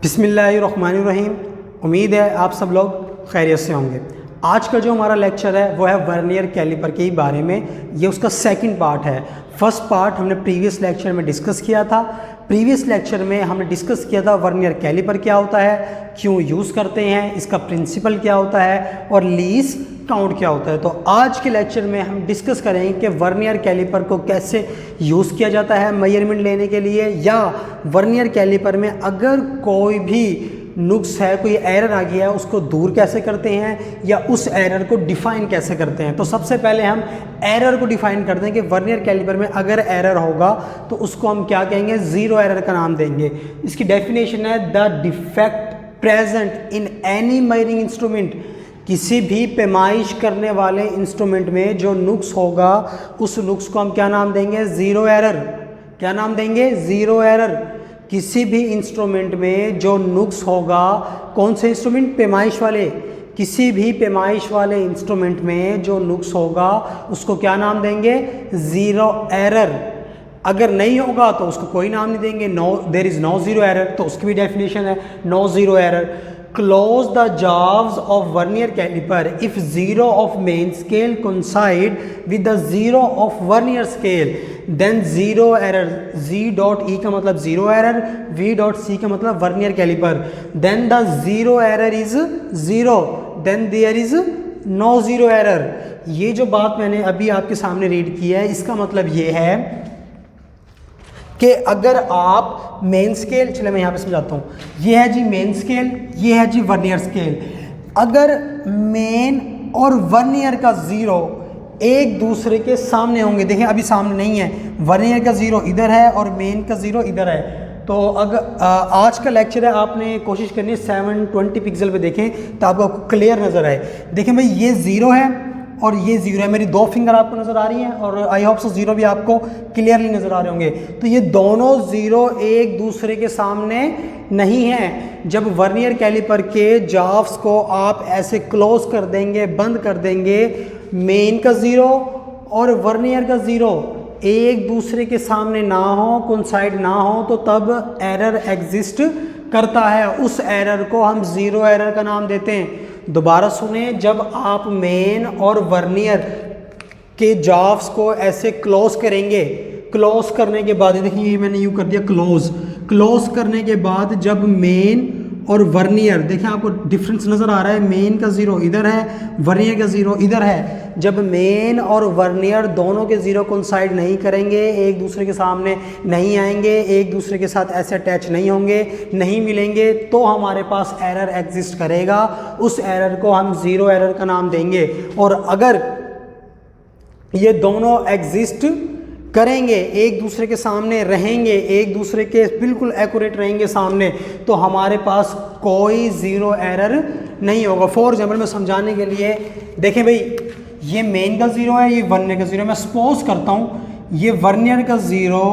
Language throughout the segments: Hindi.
बिस्मिल्लाहिर्रहमानिर्रहीम। उम्मीद है आप सब लोग खैरियत से होंगे। आज का जो हमारा लेक्चर है वो है वर्नियर कैलिपर के ही बारे में। ये उसका सेकंड पार्ट है। फर्स्ट पार्ट हमने प्रीवियस लेक्चर में डिस्कस किया था। प्रीवियस लेक्चर में हमने डिस्कस किया था वर्नियर कैलिपर क्या होता है, क्यों यूज़ करते हैं, इसका प्रिंसिपल क्या होता है और लीस्ट काउंट क्या होता है। तो आज के लेक्चर में हम डिस्कस करेंगे कि वर्नियर कैलिपर को कैसे यूज़ किया जाता है मेजरमेंट लेने के लिए, या वर्नियर कैलिपर में अगर कोई भी नुक्स है, कोई एरर आ गया है, उसको दूर कैसे करते हैं या उस एरर को डिफ़ाइन कैसे करते हैं। तो सबसे पहले हम एरर को डिफ़ाइन करते हैं कि वर्नियर कैलिपर में अगर एरर होगा तो उसको हम क्या कहेंगे, ज़ीरो एरर का नाम देंगे। इसकी डेफिनेशन है the defect present in any measuring instrument. किसी भी पैमाइश करने वाले इंस्ट्रूमेंट में जो नुक्स होगा उस नुक्स को हम क्या नाम देंगे, ज़ीरो एरर। क्या नाम देंगे, ज़ीरो एरर। किसी भी इंस्ट्रूमेंट में जो नुक्स होगा, कौन से इंस्ट्रूमेंट, पैमाइश वाले, किसी भी पैमाइश वाले इंस्ट्रूमेंट में जो नुक्स होगा उसको क्या नाम देंगे, ज़ीरो एरर। अगर नहीं होगा तो उसको कोई नाम नहीं देंगे, no there is no zero error. तो उसकी भी डेफिनेशन है no zero error. Close the jaws of vernier caliper if zero of main scale coincide with the zero of vernier scale, then zero error। Z dot E का मतलब zero error, V dot C का मतलब vernier caliper। Then the zero error is zero, then there is no zero error। ये जो बात मैंने अभी आपके सामने रीड की है, इसका मतलब ये है कि अगर आप मेन स्केल, चले मैं यहाँ पे समझाता हूँ। ये है जी मेन स्केल, ये है जी वर्नियर स्केल। अगर मेन और वर्नियर का ज़ीरो एक दूसरे के सामने होंगे, देखिए अभी सामने नहीं है, वर्नियर का ज़ीरो इधर है और मेन का ज़ीरो इधर है। तो अगर आज का लेक्चर है, आपने कोशिश करनी है 720 पिक्सल पे देखें तो आपको क्लियर नज़र आए। देखें भाई, ये ज़ीरो है और ये ज़ीरो है। मेरी दो फिंगर आपको नज़र आ रही हैं और आई होप सो ज़ीरो भी आपको क्लियरली नज़र आ रहे होंगे। तो ये दोनों ज़ीरो एक दूसरे के सामने नहीं हैं। जब वर्नियर कैलिपर के जाव्स को आप ऐसे क्लोज कर देंगे, बंद कर देंगे, मेन का ज़ीरो और वर्नियर का ज़ीरो एक दूसरे के सामने ना हो, कोइंसाइड ना हो, तो तब एरर एग्जिस्ट करता है। उस एरर को हम ज़ीरो एरर का नाम देते हैं। दोबारा सुने, जब आप मेन और वर्नियर के जाव्स को ऐसे क्लोज करेंगे, क्लोज करने के बाद, देखिए ये मैंने यूँ कर दिया क्लोज, क्लोज करने के बाद जब मेन और वर्नियर, देखें आपको डिफरेंस नज़र आ रहा है, मेन का ज़ीरो इधर है, वर्नियर का ज़ीरो इधर है। जब मेन और वर्नियर दोनों के ज़ीरो कोइंसाइड नहीं करेंगे, एक दूसरे के सामने नहीं आएंगे, एक दूसरे के साथ ऐसे अटैच नहीं होंगे, नहीं मिलेंगे, तो हमारे पास एरर एग्जिस्ट करेगा। उस एरर को हम ज़ीरो एरर का नाम देंगे। और अगर ये दोनों एग्जिस्ट करेंगे, एक दूसरे के सामने रहेंगे, एक दूसरे के बिल्कुल एक्यूरेट रहेंगे सामने, तो हमारे पास कोई ज़ीरो एरर नहीं होगा। फॉर एग्जाम्पल मैं समझाने के लिए, देखें भाई, ये मेन का ज़ीरो है, ये वर्नियर का ज़ीरो। मैं सपोज करता हूँ ये वर्नियर का ज़ीरो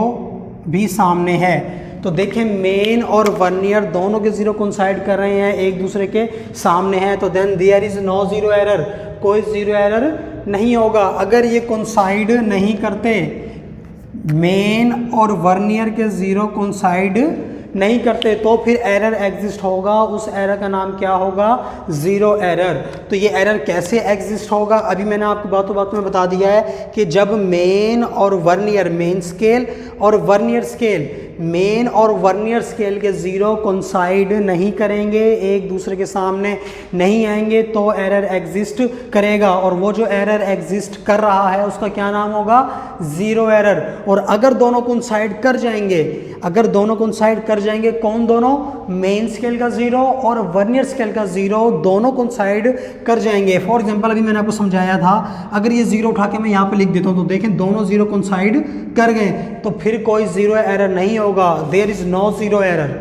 भी सामने है, तो देखें मेन और वर्नियर दोनों के ज़ीरो कोइंसाइड कर रहे हैं, एक दूसरे के सामने हैं, तो then there is no zero error, कोई ज़ीरो एरर नहीं होगा। अगर ये कोइंसाइड नहीं करते, मेन और वर्नियर के ज़ीरो कोइंसाइड नहीं करते, तो फिर एरर एग्जिस्ट होगा। उस एरर का नाम क्या होगा, ज़ीरो एरर। तो ये एरर कैसे एग्जिस्ट होगा, अभी मैंने आपको बातों बातों में बता दिया है कि जब मेन और वर्नियर, मेन स्केल और वर्नियर स्केल, मेन और वर्नियर स्केल के ज़ीरो कोइंसाइड नहीं करेंगे, एक दूसरे के सामने नहीं आएंगे, तो एरर एग्जिस्ट करेगा। और वो जो एरर एग्जिस्ट कर रहा है उसका क्या नाम होगा, ज़ीरो एरर। और अगर दोनों कोइंसाइड कर जाएंगे, अगर दोनों कोइंसाइड कर जाएंगे, कौन दोनों, मेन स्केल का ज़ीरो और वर्नियर स्केल का ज़ीरो दोनों कोइंसाइड कर जाएंगे। फॉर एग्जांपल अभी मैंने आपको समझाया था, अगर ये ज़ीरो उठा के मैं यहाँ पे लिख देता हूँ तो देखें दोनों ज़ीरो कोइंसाइड कर गए, तो फिर कोई ज़ीरो एरर नहीं होगा। There is no zero error.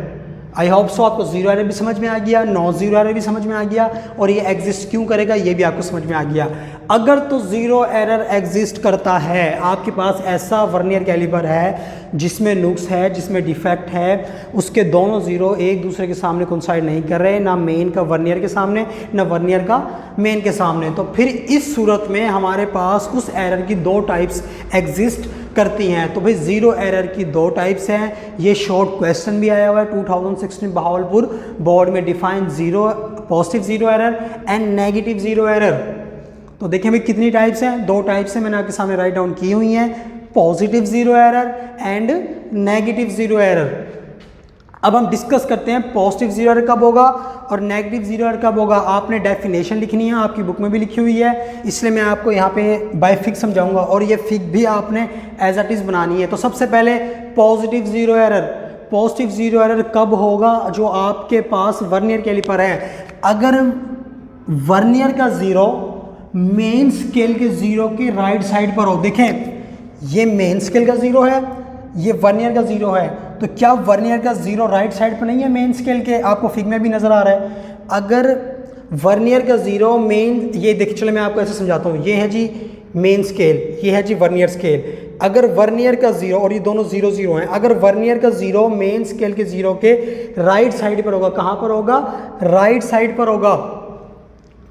I hope so आपको ज़ीरो एरर भी समझ में आ गया, नो ज़ीरो एरर भी समझ में आ गया, और ये एग्जिस्ट क्यों करेगा ये भी आपको समझ में आ गया। अगर तो ज़ीरो एरर एग्जिस्ट करता है, आपके पास ऐसा वर्नियर कैलिपर है जिसमें नुक्स है, जिसमें डिफेक्ट है, उसके दोनों ज़ीरो एक दूसरे के सामने कोइंसाइड नहीं कर रहे, ना मेन का वर्नियर के सामने, ना वर्नियर का मेन के सामने, तो फिर इस सूरत में हमारे पास उस एरर की दो टाइप्स एग्जिस्ट करती हैं। तो भाई ज़ीरो एरर की दो टाइप्स हैं, ये शॉर्ट क्वेश्चन भी आया हुआ है 2016 बहावलपुर बोर्ड में, define zero positive zero error and negative zero error. तो देखें भाई कितनी टाइप्स हैं, दो टाइप्स हैं, मैंने आपके सामने राइट डाउन की हुई हैं, positive zero error and negative zero error. अब हम डिस्कस करते हैं पॉजिटिव ज़ीरो एरर कब होगा और नेगेटिव ज़ीरो एरर कब होगा। आपने डेफिनेशन लिखनी है, आपकी बुक में भी लिखी हुई है, इसलिए मैं आपको यहाँ पे बाय फिग समझाऊंगा और ये फिग भी आपने एज इट इज़ बनानी है। तो सबसे पहले positive zero error, positive zero error कब होगा, जो आपके पास वर्नियर कैलिपर है, अगर वर्नियर का ज़ीरो मेन स्केल के ज़ीरो के राइट साइड पर हो। देखें ये मेन स्केल का ज़ीरो है, ये वर्नियर का ज़ीरो है, तो क्या वर्नियर का ज़ीरो राइट साइड पर नहीं है मेन स्केल के, आपको फिग में भी नज़र आ रहा है। अगर वर्नियर का ज़ीरो मेन, ये देखिए चलो मैं आपको ऐसे समझाता हूँ, ये है जी मेन स्केल, ये है जी वर्नियर स्केल। अगर वर्नियर का ज़ीरो, और ये दोनों ज़ीरो ज़ीरो हैं, अगर वर्नियर का ज़ीरो मेन स्केल के ज़ीरो के राइट साइड पर होगा, कहाँ पर होगा, राइट साइड पर होगा,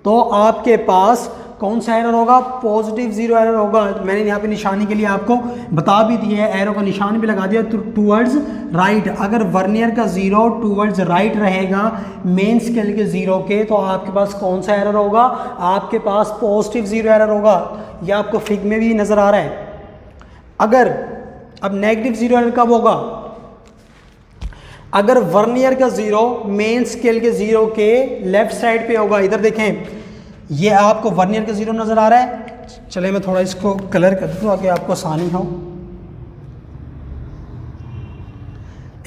तो आपके पास कौन सा एरर होगा, पॉजिटिव ज़ीरो एरर होगा। मैंने यहाँ पे निशानी के लिए आपको बता भी दिया है, एरो का निशान भी लगा दिया, टूवर्ड्स राइट। अगर वर्नियर का ज़ीरो टूवर्ड्स राइट रहेगा मेन स्केल के ज़ीरो के, तो आपके पास कौन सा एरर होगा, आपके पास पॉजिटिव ज़ीरो एरर होगा। यह आपको फिग में भी नज़र आ रहा है। अगर अब नेगेटिव ज़ीरो एरर कब होगा, अगर वर्नियर का ज़ीरो मेन स्केल के ज़ीरो के लेफ्ट साइड पे होगा। इधर देखें ये आपको वर्नियर का ज़ीरो नज़र आ रहा है, चले मैं थोड़ा इसको कलर कर दूँ ताकि आपको आसानी हो।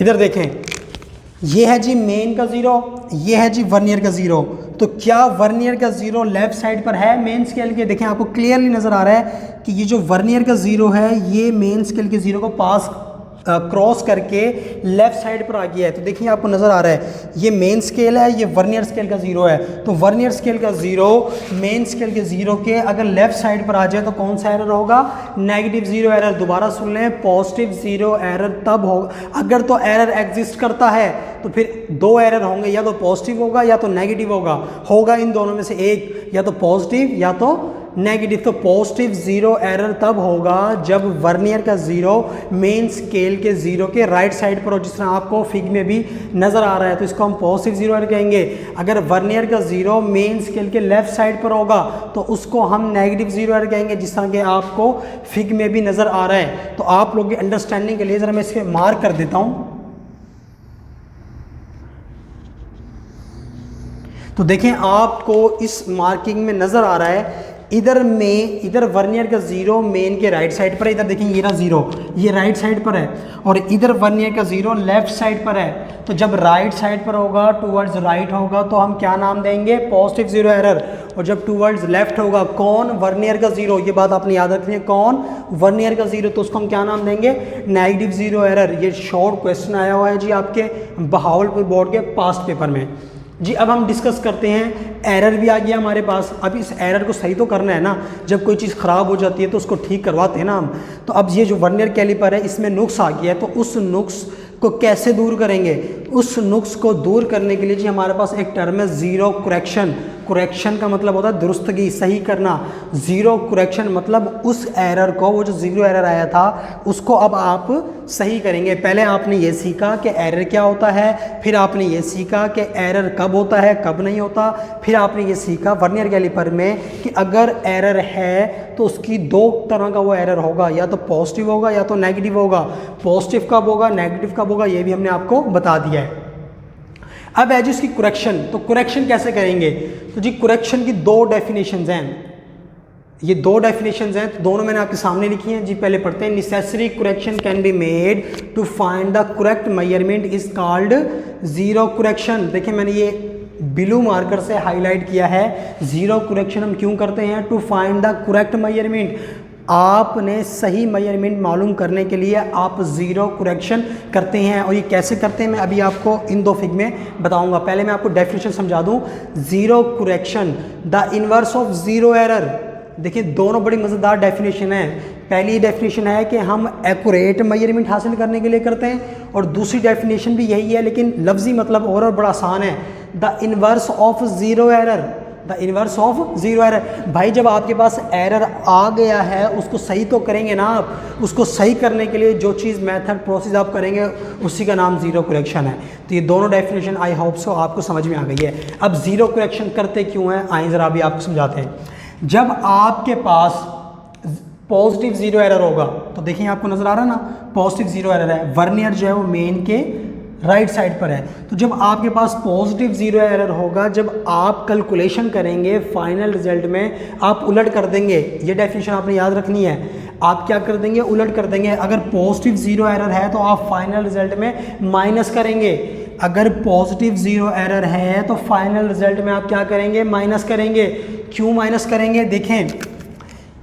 इधर देखें ये है जी मेन का ज़ीरो, ये है जी वर्नियर का ज़ीरो। तो क्या वर्नियर का ज़ीरो लेफ़्ट साइड पर है मेन स्केल के, देखें आपको क्लियरली नज़र आ रहा है कि ये जो वर्नियर का ज़ीरो है ये मेन स्केल के ज़ीरो को पास क्रॉस करके लेफ़्ट साइड पर आ गया है। तो देखिए आपको नज़र आ रहा है ये मेन स्केल है, ये वर्नियर स्केल का ज़ीरो है। तो वर्नियर स्केल का ज़ीरो मेन स्केल के ज़ीरो के अगर लेफ़्ट साइड पर आ जाए तो कौन सा एरर होगा, नेगेटिव ज़ीरो एरर। दोबारा सुन लें, पॉजिटिव ज़ीरो एरर तब होगा अगर तो एरर एग्जिस्ट करता है, तो फिर दो एरर होंगे, या तो पॉजिटिव होगा या तो नेगेटिव होगा इन दोनों में से एक, या तो पॉजिटिव या तो नेगेटिव। तो पॉजिटिव ज़ीरो एरर तब होगा जब वर्नियर का ज़ीरो मेन स्केल के ज़ीरो के राइट साइड पर हो, जिस तरह आपको फिग में भी नज़र आ रहा है। तो इसको हम पॉजिटिव ज़ीरो एरर कहेंगे। अगर वर्नियर का ज़ीरो मेन स्केल के लेफ़्ट साइड पर होगा तो उसको हम नेगेटिव ज़ीरो एरर कहेंगे, जिस तरह के आपको फिग में भी नज़र आ रहा है। तो आप लोगों की अंडरस्टैंडिंग के लिए ज़रा मैं इसके मार्क कर देता हूँ। तो देखें आपको इस मार्किंग में नज़र आ रहा है, इधर वर्नियर का ज़ीरो मेन के राइट साइड पर है। इधर देखें ये रहा ज़ीरो, ये राइट साइड पर है, और इधर वर्नियर का ज़ीरो लेफ़्ट साइड पर है। तो जब राइट साइड पर होगा, टूवर्ड्स राइट होगा, तो हम क्या नाम देंगे, पॉजिटिव ज़ीरो एरर। और जब टूवर्ड्स लेफ्ट होगा, कौन, वर्नियर का ज़ीरो, ये बात आपने याद रखनी है, कौन, वर्नियर का ज़ीरो, तो उसको हम क्या नाम देंगे, नेगेटिव ज़ीरो एरर। ये शॉर्ट क्वेश्चन आया हुआ है जी आपके बहावलपुर बोर्ड के पास्ट पेपर में जी। अब हम डिस्कस करते हैं, एरर भी आ गया हमारे पास। अब इस एरर को सही तो करना है ना, जब कोई चीज़ ख़राब हो जाती है तो उसको ठीक करवाते हैं ना हम। तो अब ये जो वर्नियर कैलिपर है इसमें नुक्स आ गया है, तो उस नुक्स को कैसे दूर करेंगे, उस नुक्स को दूर करने के लिए जी हमारे पास एक टर्म है ज़ीरो कुरेक्शन। कुरेक्शन का मतलब होता है दुरुस्तगी, सही करना। ज़ीरो कुरेक्शन मतलब उस एरर को, वो जो ज़ीरो एरर आया था उसको अब आप सही करेंगे। पहले आपने ये सीखा कि एरर क्या होता है, फिर आपने ये सीखा कि एरर कब होता है कब नहीं होता, फिर आपने ये सीखा वर्नियर कैलिपर में कि अगर एरर है तो उसकी दो तरह का वो एरर होगा, या तो पॉजिटिव होगा या तो नेगेटिव होगा। पॉजिटिव कब होगा, नेगेटिव कब होगा, ये भी हमने आपको बता दिया है। अब है जी इसकी कुरेक्शन। तो कुरेक्शन कैसे करेंगे, तो जी कुरेक्शन की दो डेफिनेशंस हैं, ये दो डेफिनेशंस हैं, तो दोनों मैंने आपके सामने लिखी हैं जी। पहले पढ़ते हैं, necessary correction can be made to find the correct measurement is called zero correction. देखिए मैंने ये ब्लू मार्कर से हाईलाइट किया है। ज़ीरो कुरेक्शन हम क्यों करते हैं, to find the correct measurement. आपने सही मेजरमेंट मालूम करने के लिए आप ज़ीरो कुरेक्शन करते हैं। और ये कैसे करते हैं मैं अभी आपको इन दो फिग में बताऊंगा। पहले मैं आपको डेफिनेशन समझा दूं। Zero correction the inverse of zero error. देखिए दोनों बड़ी मज़ेदार डेफिनेशन है। पहली डेफिनेशन है कि हम एक्यूरेट मेजरमेंट हासिल करने के लिए करते हैं, और दूसरी डेफिनेशन भी यही है लेकिन लफ्ज़ी मतलब और बड़ा आसान है, the inverse of zero error. The inverse of zero error. भाई जब आपके पास एरर आ गया है उसको सही तो करेंगे ना आप, उसको सही करने के लिए जो चीज़ मेथड प्रोसेस आप करेंगे उसी का नाम जीरो करेक्शन है। तो ये दोनों डेफिनेशन आई होप सो आपको समझ में आ गई है। अब जीरो करेक्शन करते क्यों हैं, आइए ज़रा अभी आपको समझाते हैं। जब आपके पास पॉजिटिव जीरो एरर होगा तो देखिए आपको नज़र आ रहा है ना, पॉजिटिव जीरो एरर है, वर्नियर जो है वो मेन के राइट साइड पर है। तो जब आपके पास पॉजिटिव जीरो एरर होगा, जब आप कैलकुलेशन करेंगे फाइनल रिजल्ट में आप उलट कर देंगे। ये डेफिनेशन आपने याद रखनी है, आप क्या कर देंगे, उलट कर देंगे। अगर पॉजिटिव जीरो एरर है तो आप फाइनल रिजल्ट में माइनस करेंगे, अगर पॉजिटिव जीरो एरर है तो फाइनल रिजल्ट में आप क्या करेंगे, माइनस करेंगे। क्यों माइनस करेंगे, देखें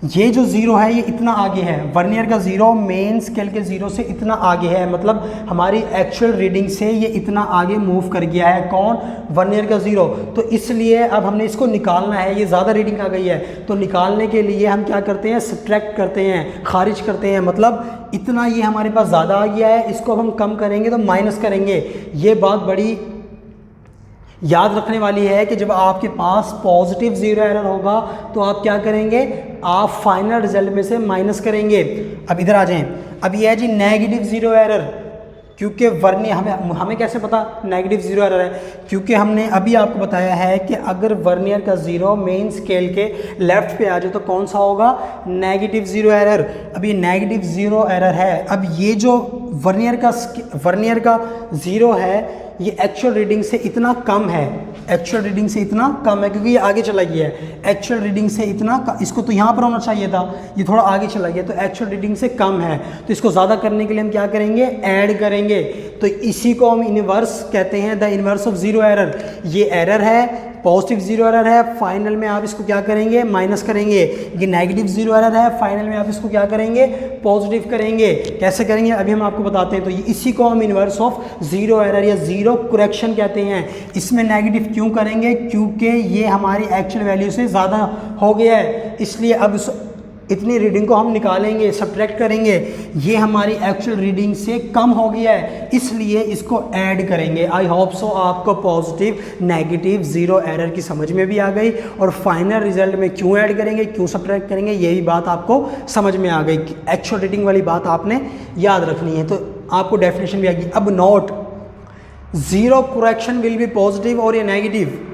ये जो ज़ीरो है ये इतना आगे है, वर्नियर का ज़ीरो मेन स्केल के ज़ीरो से इतना आगे है, मतलब हमारी एक्चुअल रीडिंग से ये इतना आगे मूव कर गया है। कौन, वर्नियर का ज़ीरो। तो इसलिए अब हमने इसको निकालना है, ये ज़्यादा रीडिंग आ गई है, तो निकालने के लिए हम क्या करते हैं, सब्ट्रैक्ट करते हैं, खारिज करते हैं। मतलब इतना ये हमारे पास ज़्यादा आ गया है, इसको अब हम कम करेंगे तो माइनस करेंगे। ये बात बड़ी याद रखने वाली है कि जब आपके पास पॉजिटिव जीरो एरर होगा तो आप क्या करेंगे, आप फाइनल रिजल्ट में से माइनस करेंगे। अब इधर आ जाएं, अब ये है जी नेगेटिव जीरो एरर, क्योंकि वर्नियर हमें कैसे पता नेगेटिव जीरो एरर है, क्योंकि हमने अभी आपको बताया है कि अगर वर्नियर का ज़ीरो मेन स्केल के लेफ्ट पे आ जाए तो कौन सा होगा, नेगेटिव जीरो एरर। अब ये नेगेटिव जीरो एरर है। अब ये जो वर्नियर का ज़ीरो है ये एक्चुअल रीडिंग से इतना कम है, एक्चुअल रीडिंग से इतना कम है, क्योंकि ये आगे चला गया है। एक्चुअल रीडिंग से इतना इसको तो यहाँ पर होना चाहिए था, ये थोड़ा आगे चला गया, तो एक्चुअल रीडिंग से कम है। तो इसको ज़्यादा करने के लिए हम क्या करेंगे, ऐड करेंगे। तो इसी को हम इन्वर्स कहते हैं, the inverse of zero error. ये एरर है, पॉजिटिव जीरो एरर है, फाइनल में आप इसको क्या करेंगे, माइनस करेंगे। ये नेगेटिव जीरो एरर है, फाइनल में आप इसको क्या करेंगे, पॉजिटिव करेंगे। कैसे करेंगे अभी हम आपको बताते हैं। तो ये इसी को हम इन्वर्स ऑफ जीरो एरर या जीरो करेक्शन कहते हैं। इसमें नेगेटिव क्यों करेंगे, क्योंकि ये हमारी एक्चुअल वैल्यू से ज़्यादा हो गया है, इसलिए अब इतनी रीडिंग को हम निकालेंगे, सब्ट्रैक्ट करेंगे। ये हमारी एक्चुअल रीडिंग से कम हो गया है, इसलिए इसको ऐड करेंगे। आई होप सो आपको पॉजिटिव नेगेटिव जीरो एरर की समझ में भी आ गई, और फाइनल रिजल्ट में क्यों ऐड करेंगे, क्यों सब्ट्रैक्ट करेंगे, ये भी बात आपको समझ में आ गई। एक्चुअल रीडिंग वाली बात आपने याद रखनी है, तो आपको डेफिनेशन भी आ गई। अब note, zero correction will be positive और ये नेगेटिव।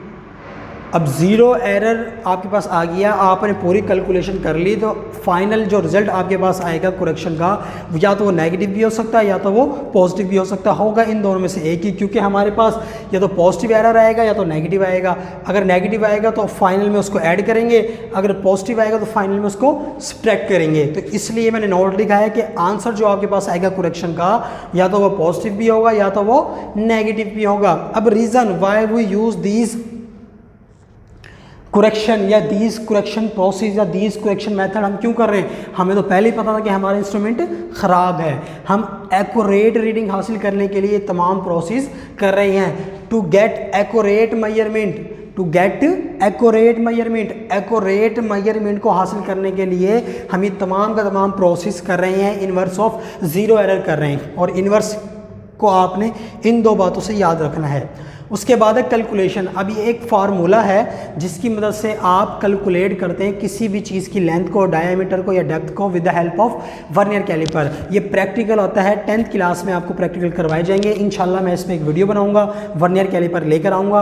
अब ज़ीरो एरर आपके पास आ गया, आपने पूरी कैलकुलेशन कर ली, तो फाइनल जो रिज़ल्ट आपके पास आएगा करेक्शन का, या तो वो नेगेटिव भी हो सकता है या तो वो पॉजिटिव भी हो सकता होगा, इन दोनों में से एक ही, क्योंकि हमारे पास या तो पॉजिटिव एरर आएगा या तो नेगेटिव आएगा। अगर नेगेटिव आएगा तो फाइनल में उसको ऐड करेंगे, अगर पॉजिटिव आएगा तो फाइनल में उसको सब्ट्रैक्ट करेंगे। तो इसलिए मैंने नोट लिखा है कि आंसर जो आपके पास आएगा करेक्शन का, या तो वो पॉजिटिव भी होगा या तो वो नेगेटिव भी होगा। अब reason why we use these correction या दीज करेक्शन प्रोसेस या दीज करेक्शन मेथड हम क्यों कर रहे हैं, हमें तो पहले ही पता था कि हमारा इंस्ट्रूमेंट ख़राब है। हम एक्यूरेट रीडिंग हासिल करने के लिए तमाम प्रोसेस कर रहे हैं। To get accurate measurement, to get accurate measurement को हासिल करने के लिए हम ये तमाम का तमाम प्रोसेस कर रहे हैं, इन्वर्स ऑफ ज़ीरो एरर कर रहे हैं। और इन्वर्स को आपने इन दो बातों से याद रखना है। उसके बाद है कैलकुलेशन। अब ये एक फार्मूला है जिसकी मदद से आप कैलकुलेट करते हैं किसी भी चीज़ की लेंथ को, डायमीटर को या डेप्थ को with the help of vernier caliper. ये प्रैक्टिकल होता है, 10th क्लास में आपको प्रैक्टिकल करवाए जाएंगे। इंशाल्लाह मैं इसमें एक वीडियो बनाऊंगा, वर्नियर कैलिपर लेकर आऊँगा,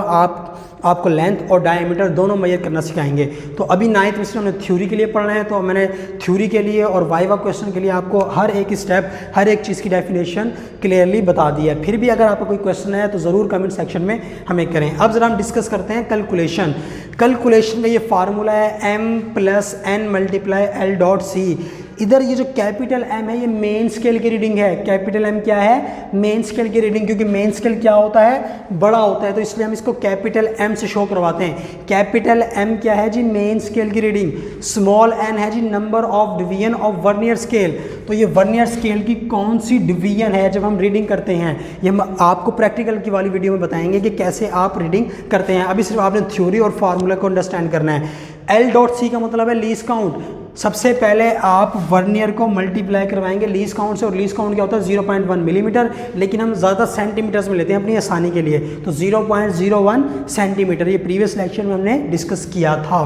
आपको लेंथ और डायमीटर दोनों मेजर करना सिखाएंगे। तो अभी 9th में से हमने थ्योरी के लिए पढ़ना है, तो मैंने थ्योरी के लिए और वाइवा क्वेश्चन के लिए आपको हर एक स्टेप, हर एक चीज़ की डेफिनेशन क्लियरली बता दी है। फिर भी अगर आपका कोई क्वेश्चन है तो ज़रूर कमेंट सेक्शन में हमें करें। अब ज़रा हम डिस्कस करते हैं कैलकुलेशन। कैलकुलेशन का ये फार्मूला है m + n × L.C। इधर ये जो कैपिटल M है ये मेन स्केल की रीडिंग है। कैपिटल M क्या है, मेन स्केल की रीडिंग, क्योंकि मेन स्केल क्या होता है, बड़ा होता है, तो इसलिए हम इसको कैपिटल M से शो करवाते हैं। कैपिटल M क्या है जी, मेन स्केल की रीडिंग। स्मॉल n है जी number of division of vernier scale. तो ये वर्नियर स्केल की कौन सी डिवीजन है जब हम रीडिंग करते हैं, ये हम आपको प्रैक्टिकल की वाली वीडियो में बताएंगे कि कैसे आप रीडिंग करते हैं। अभी सिर्फ आपने थ्योरी और फार्मूला को अंडरस्टैंड करना है। L.C का मतलब है लीस्ट काउंट। सबसे पहले आप वर्नियर को मल्टीप्लाई करवाएंगे लीस्ट काउंट से, और लीस्ट काउंट क्या होता है 0.1 मिलीमीटर, लेकिन हम ज़्यादा सेंटीमीटर्स में लेते हैं अपनी आसानी के लिए, तो 0.01 सेंटीमीटर, ये प्रीवियस लेक्चर में हमने डिस्कस किया था।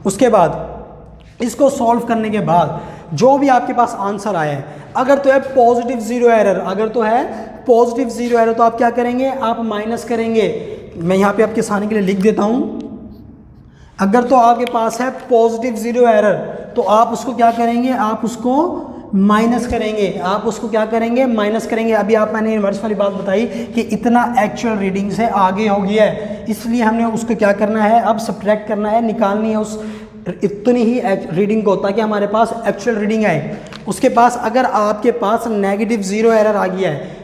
उसके बाद इसको सॉल्व करने के बाद जो भी आपके पास आंसर आया है, अगर तो है पॉजिटिव जीरो एरर, अगर तो है पॉजिटिव जीरो एरर तो आप क्या करेंगे, आप माइनस करेंगे। मैं यहाँ पे आपके आसानी के लिए लिख देता हूँ, अगर तो आपके पास है पॉजिटिव जीरो एरर तो आप उसको क्या करेंगे, आप उसको माइनस करेंगे, आप उसको क्या करेंगे, माइनस करेंगे। अभी आप मैंने इन्वर्स वाली बात बताई कि इतना एक्चुअल रीडिंग से आगे हो गया है, इसलिए हमने उसको क्या करना है, अब सब्ट्रैक्ट करना है, निकालनी है उस इतनी ही रीडिंग को, ताकि हमारे पास एक्चुअल रीडिंग आए। उसके पास अगर आपके पास नेगेटिव जीरो एरर आ गया है,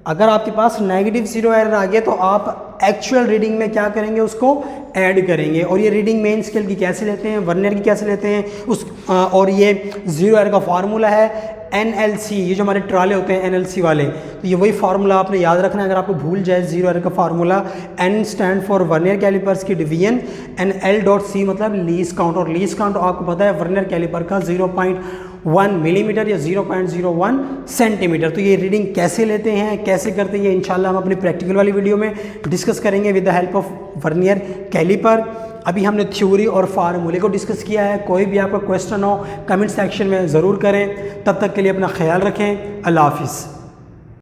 अगर आपके पास नेगेटिव जीरो एरर आ गया तो आप एक्चुअल रीडिंग में क्या करेंगे, उसको ऐड करेंगे। और ये रीडिंग मेन स्केल की कैसे लेते हैं, वर्नियर की कैसे लेते हैं और ये जीरो एरर का फार्मूला है NLC, ये जो हमारे ट्राले होते हैं NLC वाले, तो ये वही फार्मूला आपने याद रखना है। अगर आपको भूल जाए जीरो एरर का formula, N stand for vernier calipers की डिवीजन, एंड L.C मतलब लीस्ट काउंट, और लीस्ट काउंट आपको पता है वर्नियर कैलिपर का 0.1 मिलीमीटर या 0.01 सेंटीमीटर। तो ये रीडिंग कैसे लेते हैं, कैसे करते हैं, ये इंशाल्लाह हम अपनी प्रैक्टिकल वाली वीडियो में डिस्कस करेंगे with the help of vernier caliper. अभी हमने थ्योरी और फार्मूले को डिस्कस किया है। कोई भी आपका क्वेश्चन हो कमेंट सेक्शन में ज़रूर करें। तब तक के लिए अपना ख्याल रखें। अल्लाह हाफिज़।